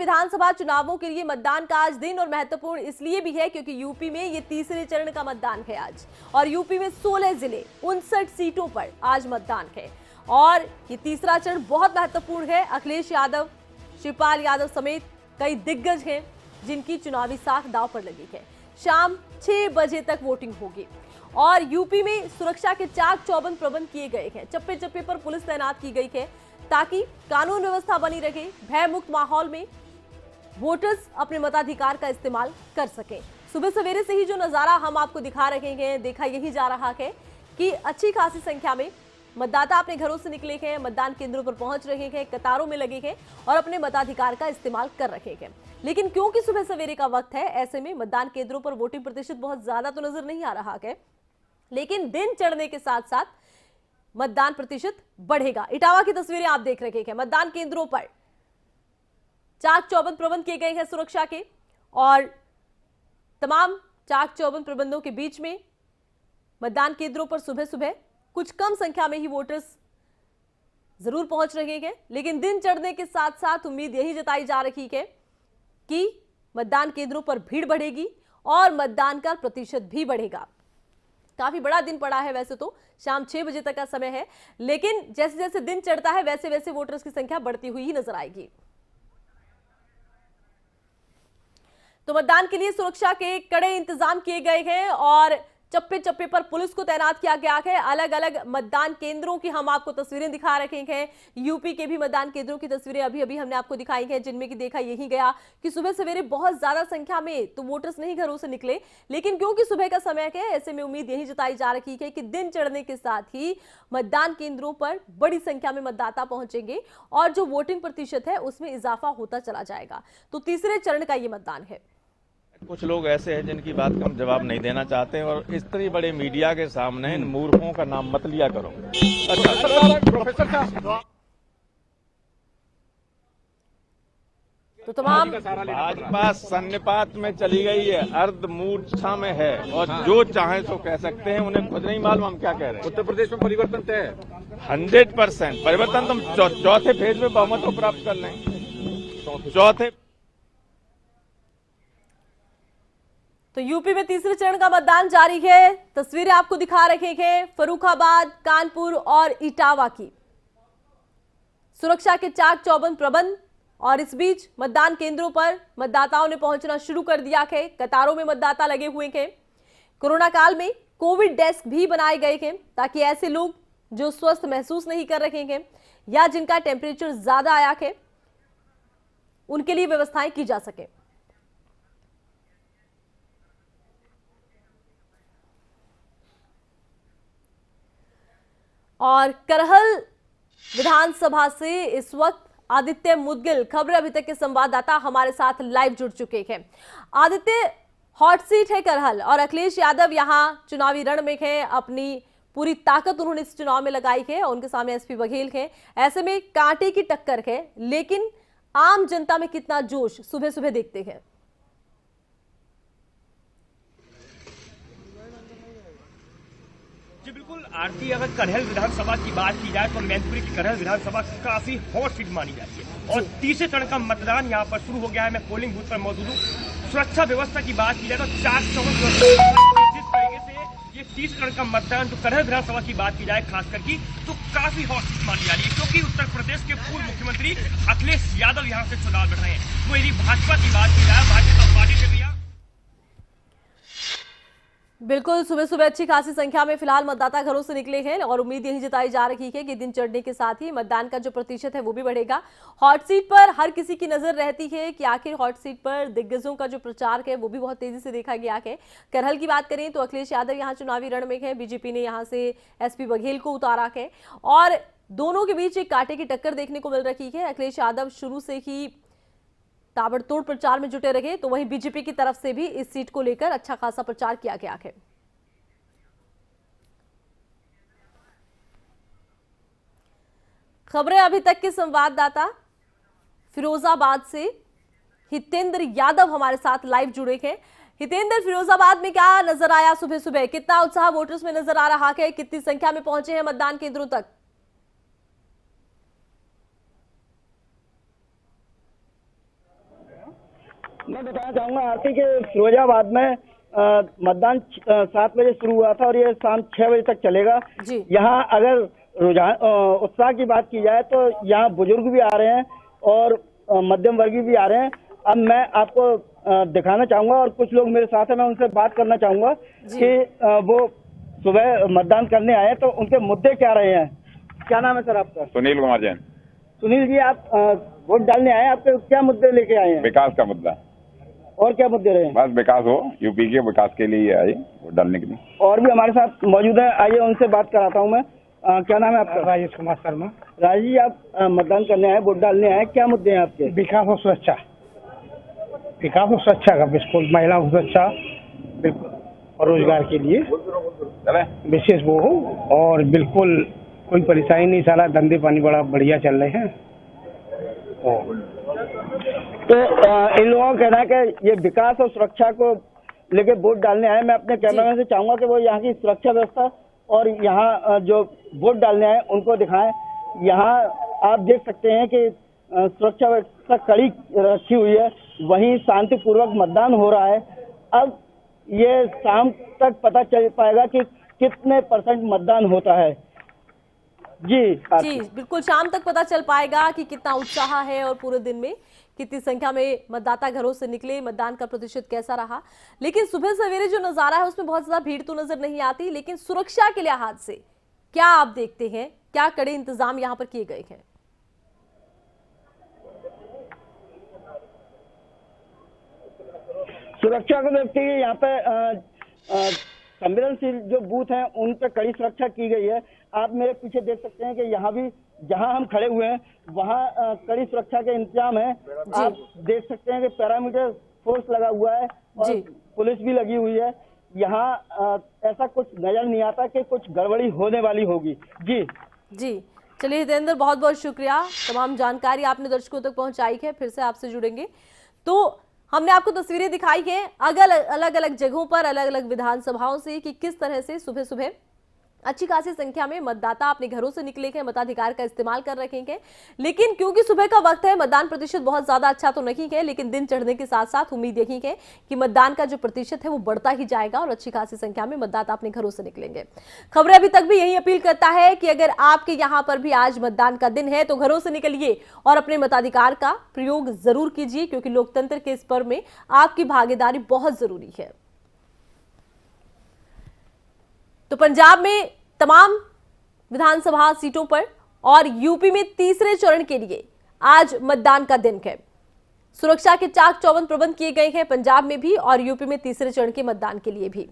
विधानसभा चुनावों के लिए मतदान का आज दिन और महत्वपूर्ण इसलिए भी है क्योंकि यूपी में ये तीसरे चरण का मतदान है आज। और यूपी में 16 जिले 59 सीटों पर आज मतदान है और ये तीसरा चरण बहुत महत्वपूर्ण है। अखिलेश यादव, शिवपाल यादव समेत कई दिग्गज हैं जिनकी चुनावी साख दांव पर लगी है। शाम 6 बजे तक वोटिंग होगी और यूपी में सुरक्षा के चाक चौबंद प्रबंध किए गए हैं। चप्पे चप्पे पर पुलिस तैनात की गई है ताकि कानून व्यवस्था बनी रहे। भय मुक्त माहौल में वोटर्स अपने मताधिकार का इस्तेमाल कर सकें। सुबह सवेरे से ही जो नजारा हम आपको दिखा रहे हैं, देखा यही जा रहा है कि अच्छी खासी संख्या में मतदाता अपने घरों से निकले हैं, मतदान केंद्रों पर पहुंच रहे हैं, कतारों में लगे हैं और अपने मताधिकार का इस्तेमाल कर रहे हैं। लेकिन क्योंकि सुबह सवेरे का वक्त है, ऐसे में मतदान केंद्रों पर वोटिंग प्रतिशत बहुत ज्यादा तो नजर नहीं आ रहा है, लेकिन दिन चढ़ने के साथ साथ मतदान प्रतिशत बढ़ेगा। इटावा की तस्वीरें आप देख रहे हैं। मतदान केंद्रों पर चाक चौबंद प्रबंध किए गए हैं सुरक्षा के और तमाम चाक चौबंद प्रबंधों के बीच में मतदान केंद्रों पर सुबह सुबह कुछ कम संख्या में ही वोटर्स जरूर पहुंच रहे हैं, लेकिन दिन चढ़ने के साथ साथ उम्मीद यही जताई जा रही है कि मतदान केंद्रों पर भीड़ बढ़ेगी और मतदान का प्रतिशत भी बढ़ेगा। काफी बड़ा दिन पड़ा है, वैसे तो शाम 6 बजे तक का समय है, लेकिन जैसे जैसे दिन चढ़ता है वैसे वैसे वोटर्स की संख्या बढ़ती हुई ही नजर आएगी। तो मतदान के लिए सुरक्षा के कड़े इंतजाम किए गए हैं और चप्पे चप्पे पर पुलिस को तैनात किया गया है। अलग अलग मतदान केंद्रों की हम आपको तस्वीरें दिखा रहे हैं। यूपी के भी मतदान केंद्रों की तस्वीरें अभी अभी हमने आपको दिखाई हैं, जिनमें कि देखा यही गया कि सुबह सवेरे बहुत ज्यादा संख्या में तो वोटर्स नहीं घरों से निकले, लेकिन क्योंकि सुबह का समय है, ऐसे में उम्मीद यही जताई जा रही है कि दिन चढ़ने के साथ ही मतदान केंद्रों पर बड़ी संख्या में मतदाता पहुंचेंगे और जो वोटिंग प्रतिशत है उसमें इजाफा होता चला जाएगा। तो तीसरे चरण का ये मतदान है। कुछ लोग ऐसे हैं जिनकी बात का हम जवाब नहीं देना चाहते और इस तरह बड़े मीडिया के सामने इन मूर्खों का नाम मत लिया करो। प्रोफेसर साहब, तो तमाम भाजपा सन्निपात में चली गई है, अर्ध मूर्छा में है और जो चाहे तो कह सकते हैं, उन्हें खुद नहीं मालूम हम क्या कह रहे हैं। उत्तर प्रदेश में परिवर्तन तय है। 100% परिवर्तन तुम चौथे फेज में बहुमत को प्राप्त कर लें। चौथे तो यूपी में तीसरे चरण का मतदान जारी है। तस्वीरें आपको दिखा रहे हैं फर्रुखाबाद, कानपुर और इटावा की। सुरक्षा के चाक चौबंद प्रबंध और इस बीच मतदान केंद्रों पर मतदाताओं ने पहुंचना शुरू कर दिया है। कतारों में मतदाता लगे हुए हैं। कोरोना काल में कोविड डेस्क भी बनाए गए हैं ताकि ऐसे लोग जो स्वस्थ महसूस नहीं कर रहे हैं या जिनका टेम्परेचर ज्यादा आया है, उनके लिए व्यवस्थाएं की जा सके। और करहल विधानसभा से इस वक्त आदित्य मुदगिल, खबर अभी तक के संवाददाता, हमारे साथ लाइव जुड़ चुके हैं। आदित्य, हॉट सीट है करहल और अखिलेश यादव यहां चुनावी रण में है। अपनी पूरी ताकत उन्होंने इस चुनाव में लगाई है और उनके सामने एसपी बघेल है। ऐसे में कांटे की टक्कर है, लेकिन आम जनता में कितना जोश सुबह सुबह देखते हैं। जी बिल्कुल आरती, अगर करहल विधानसभा की बात की जाए तो मैनपुरी की करहल विधानसभा काफी हॉट सीट मानी जाती है और तीसरे चरण का मतदान यहां पर शुरू हो गया है। मैं पोलिंग बूथ पर मौजूद हूँ। सुरक्षा व्यवस्था की बात की जाए तो 4 जिस तरीके से ये तीसरे चरण का मतदान जो करहल विधानसभा की बात की जाए खास करके, तो काफी हॉट सीट मानी जा रही है क्योंकि उत्तर प्रदेश के पूर्व मुख्यमंत्री अखिलेश यादव यहाँ से चुनाव लड़ रहे हैं। तो यदि भाजपा की बात की जाए, भारतीय जनता पार्टी से भी बिल्कुल सुबह सुबह अच्छी खासी संख्या में फिलहाल मतदाता घरों से निकले हैं और उम्मीद यही जताई जा रही है कि दिन चढ़ने के साथ ही मतदान का जो प्रतिशत है वो भी बढ़ेगा। हॉट सीट पर हर किसी की नजर रहती है कि आखिर हॉट सीट पर दिग्गजों का जो प्रचार है वो भी बहुत तेजी से देखा गया है। करहल की बात करें तो अखिलेश यादव यहाँ चुनावी रण में है। बीजेपी ने यहाँ से एसपी बघेल को उतारा है और दोनों के बीच एक कांटे की टक्कर देखने को मिल रही है। अखिलेश यादव शुरू से ही ताबड़तोड़ प्रचार में जुटे रहे, तो वहीं बीजेपी की तरफ से भी इस सीट को लेकर अच्छा खासा प्रचार किया गया है। खबरें अभी तक के संवाददाता फिरोजाबाद से हितेंद्र यादव हमारे साथ लाइव जुड़े हैं। हितेंद्र, फिरोजाबाद में क्या नजर आया सुबह सुबह? कितना उत्साह वोटर्स में नजर आ रहा है? कितनी संख्या में पहुंचे हैं मतदान केंद्रों तक? मैं बताना चाहूंगा आरती के फिरोजाबाद में मतदान 7 बजे शुरू हुआ था और ये शाम 6 बजे तक चलेगा। जी। यहाँ अगर रुझान उत्साह की बात की जाए तो यहाँ बुजुर्ग भी आ रहे हैं और मध्यम वर्गीय भी आ रहे हैं। अब मैं आपको दिखाना चाहूंगा और कुछ लोग मेरे साथ हैं, मैं उनसे बात करना चाहूंगा कि वो सुबह मतदान करने आए तो उनके मुद्दे क्या रहे हैं। क्या नाम है सर आपका? सुनील कुमार जैन। सुनील जी, आप वोट डालने आए, आपके क्या मुद्दे लेके आए हैं? विकास का मुद्दा। और क्या मुद्दे रहे हैं? बस विकास हो, यूपी के विकास के लिए आए वोट डालने के लिए। और भी हमारे साथ मौजूद है, आइए उनसे बात कराता हूँ मैं। क्या नाम है आपका? राजेश कुमार शर्मा। राजेश जी, आप मतदान करने आए, वोट डालने आए, क्या मुद्दे हैं आपके? विकास और सुरक्षा, विकास और सुरक्षा का बिल्कुल, महिलाओं की सुरक्षा बिल्कुल, और रोजगार के लिए विशेष वो हो, और बिल्कुल कोई परेशानी नहीं, सारा धंधे पानी बड़ा बढ़िया चल रहे हैं। तो इन लोगों का कहना है कि ये विकास और सुरक्षा को लेके वोट डालने आए। मैं अपने कैमरामैन से चाहूंगा कि वो यहाँ की सुरक्षा व्यवस्था और यहाँ जो वोट डालने आए उनको दिखाएं। यहाँ आप देख सकते हैं कि सुरक्षा व्यवस्था कड़ी रखी हुई है, वहीं शांतिपूर्वक मतदान हो रहा है। अब ये शाम तक पता चल पाएगा कि कितने % मतदान होता है। जी बिल्कुल, शाम तक पता चल पाएगा कि कितना उत्साह है और पूरे दिन में कितनी संख्या में मतदाता घरों से निकले, मतदान का प्रतिशत कैसा रहा। लेकिन सुबह सवेरे जो नजारा है उसमें बहुत ज्यादा भीड़ तो नजर नहीं आती, लेकिन सुरक्षा के लिहाज से क्या आप देखते हैं, क्या कड़े इंतजाम यहाँ पर किए गए हैं? सुरक्षा को देखते हुए यहाँ पे संवेदनशील जो बूथ हैं उन पर कड़ी सुरक्षा की गई है। आप मेरे पीछे देख सकते हैं कि यहाँ भी जहाँ हम खड़े हुए हैं वहाँ कड़ी सुरक्षा के इंतजाम है। आप देख सकते हैं कि पैरामीटर फोर्स लगा हुआ है और पुलिस भी लगी हुई है। यहाँ ऐसा कुछ नजर नहीं आता कि कुछ गड़बड़ी होने वाली होगी। जी चलिए हितेंद्र, बहुत बहुत शुक्रिया, तमाम जानकारी आपने दर्शकों तक पहुंचाई है। फिर से आपसे जुड़ेंगे। तो हमने आपको तस्वीरें दिखाई हैं अलग अलग जगहों पर, अलग अलग विधानसभाओं से, कि किस तरह से सुबह सुबह अच्छी खासी संख्या में मतदाता अपने घरों से निकले हैं, मताधिकार का इस्तेमाल कर रहे हैं। लेकिन क्योंकि सुबह का वक्त है, मतदान प्रतिशत बहुत ज्यादा अच्छा तो नहीं है, लेकिन दिन चढ़ने के साथ साथ उम्मीद यही है कि मतदान का जो प्रतिशत है वो बढ़ता ही जाएगा और अच्छी खासी संख्या में मतदाता अपने घरों से निकलेंगे। खबरें अभी तक भी यही अपील करता है कि अगर आपके यहाँ पर भी आज मतदान का दिन है तो घरों से निकलिए और अपने मताधिकार का प्रयोग जरूर कीजिए, क्योंकि लोकतंत्र के इस पर्व में आपकी भागीदारी बहुत जरूरी है। तो पंजाब में तमाम विधानसभा सीटों पर और यूपी में तीसरे चरण के लिए आज मतदान का दिन है। सुरक्षा के चाक चौबंद प्रबंध किए गए हैं पंजाब में भी और यूपी में तीसरे चरण के मतदान के लिए भी।